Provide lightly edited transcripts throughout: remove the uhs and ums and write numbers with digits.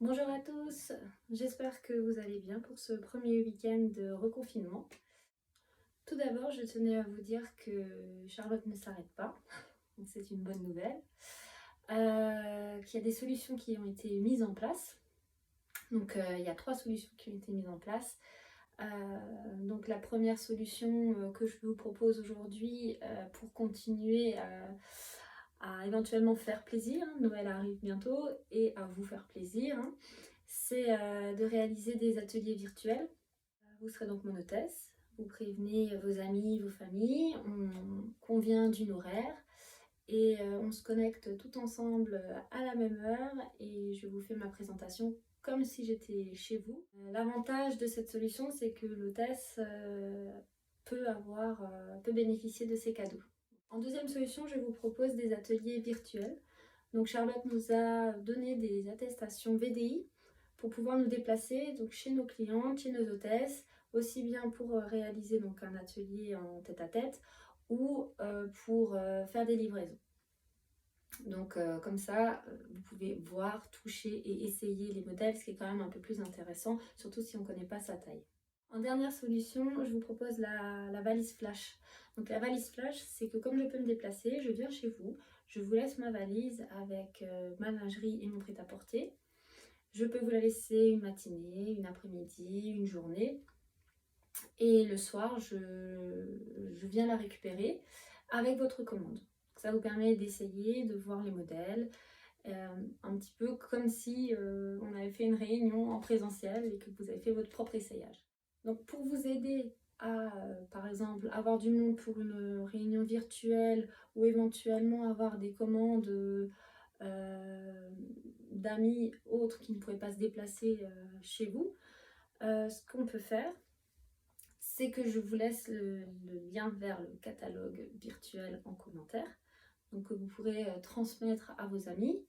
Bonjour à tous, j'espère que vous allez bien pour ce premier week-end de reconfinement. Tout d'abord, je tenais à vous dire que Charlotte ne s'arrête pas, donc c'est une bonne nouvelle, qu'il y a des solutions qui ont été mises en place. Donc il y a 3 solutions qui ont été mises en place. Donc la première solution que je vous propose aujourd'hui pour continuer à éventuellement faire plaisir, hein, Noël arrive bientôt, et à vous faire plaisir, hein, c'est de réaliser des ateliers virtuels. Vous serez donc mon hôtesse, vous prévenez vos amis, vos familles, on convient d'une horaire et on se connecte tout ensemble à la même heure et je vous fais ma présentation comme si j'étais chez vous. L'avantage de cette solution, c'est que l'hôtesse peut bénéficier de ces cadeaux. En deuxième solution, je vous propose des ateliers virtuels. Donc Charlotte nous a donné des attestations VDI pour pouvoir nous déplacer donc chez nos clientes, chez nos hôtesses, aussi bien pour réaliser donc un atelier en tête-à-tête ou pour faire des livraisons. Donc comme ça, vous pouvez voir, toucher et essayer les modèles, ce qui est quand même un peu plus intéressant, surtout si on ne connaît pas sa taille. En dernière solution, je vous propose la valise flash. Donc la valise flash, c'est que comme je peux me déplacer, je viens chez vous, je vous laisse ma valise avec ma lingerie et mon prêt-à-porter. Je peux vous la laisser une matinée, une après-midi, une journée. Et le soir, je viens la récupérer avec votre commande. Ça vous permet d'essayer, de voir les modèles, un petit peu comme si on avait fait une réunion en présentiel et que vous avez fait votre propre essayage. Donc pour vous aider à, par exemple, avoir du monde pour une réunion virtuelle ou éventuellement avoir des commandes d'amis autres qui ne pourraient pas se déplacer chez vous, ce qu'on peut faire, c'est que je vous laisse le lien vers le catalogue virtuel en commentaire, donc que vous pourrez transmettre à vos amis.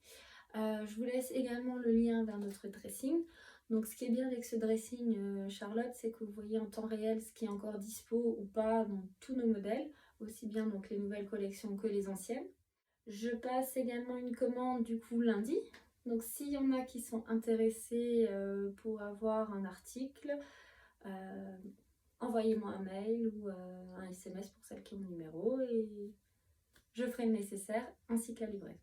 Je vous laisse également le lien vers notre dressing. Donc ce qui est bien avec ce dressing Charlotte, c'est que vous voyez en temps réel ce qui est encore dispo ou pas dans tous nos modèles, aussi bien donc les nouvelles collections que les anciennes. Je passe également une commande du coup lundi. Donc s'il y en a qui sont intéressés pour avoir un article, envoyez-moi un mail ou un SMS pour celles qui ont mon numéro et je ferai le nécessaire ainsi que la livraison.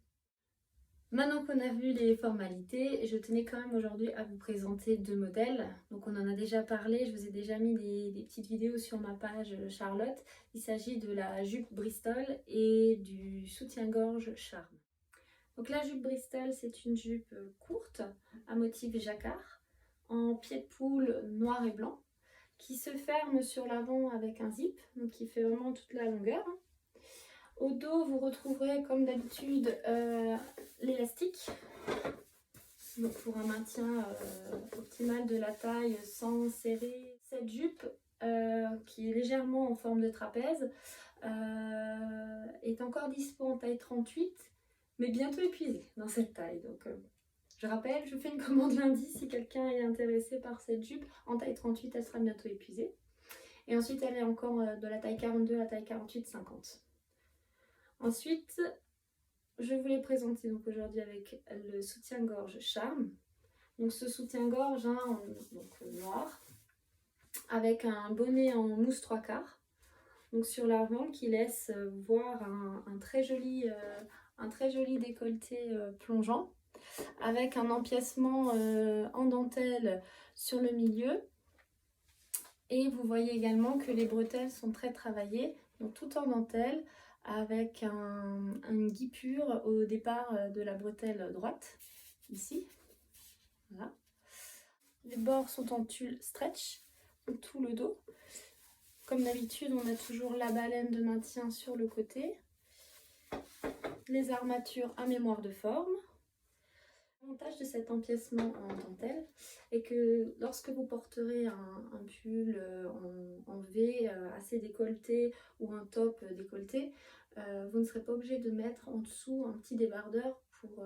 Maintenant qu'on a vu les formalités, je tenais quand même aujourd'hui à vous présenter 2 modèles. Donc on en a déjà parlé, je vous ai déjà mis des petites vidéos sur ma page Charlotte. Il s'agit de la jupe Bristol et du soutien-gorge Charme. Donc la jupe Bristol, c'est une jupe courte à motif jacquard en pied de poule noir et blanc qui se ferme sur l'avant avec un zip, donc qui fait vraiment toute la longueur. Au dos, vous retrouverez comme d'habitude l'élastique, donc pour un maintien optimal de la taille sans serrer. Cette jupe, qui est légèrement en forme de trapèze, est encore dispo en taille 38, mais bientôt épuisée dans cette taille. Donc, je rappelle, je fais une commande lundi si quelqu'un est intéressé par cette jupe. En taille 38, elle sera bientôt épuisée. Et ensuite, elle est encore de la taille 42 à la taille 48-50. Ensuite, je vous l'ai présenté donc aujourd'hui avec le soutien-gorge Charme. Donc ce soutien-gorge donc noir avec un bonnet en mousse 3/4. Donc sur l'avant qui laisse voir un très joli décolleté plongeant avec un empiècement en dentelle sur le milieu. Et vous voyez également que les bretelles sont très travaillées, donc tout en dentelle, avec une guipure au départ de la bretelle droite, ici. Voilà. Les bords sont en tulle stretch, donc tout le dos. Comme d'habitude, on a toujours la baleine de maintien sur le côté. Les armatures à mémoire de forme. L'avantage de cet empiècement en dentelle est que lorsque vous porterez un pull en V assez décolleté ou un top décolleté, vous ne serez pas obligé de mettre en dessous un petit débardeur pour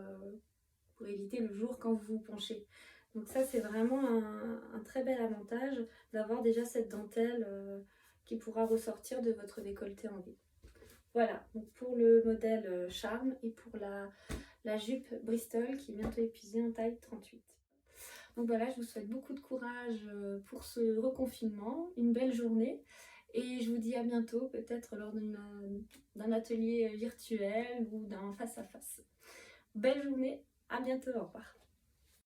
éviter le jour quand vous vous penchez. Donc ça, c'est vraiment un très bel avantage d'avoir déjà cette dentelle qui pourra ressortir de votre décolleté en V. Voilà, donc pour le modèle Charme et pour la jupe Bristol qui est bientôt épuisée en taille 38. Donc voilà, je vous souhaite beaucoup de courage pour ce reconfinement, une belle journée et je vous dis à bientôt, peut-être lors d'un atelier virtuel ou d'un face-à-face. Belle journée, à bientôt, au revoir.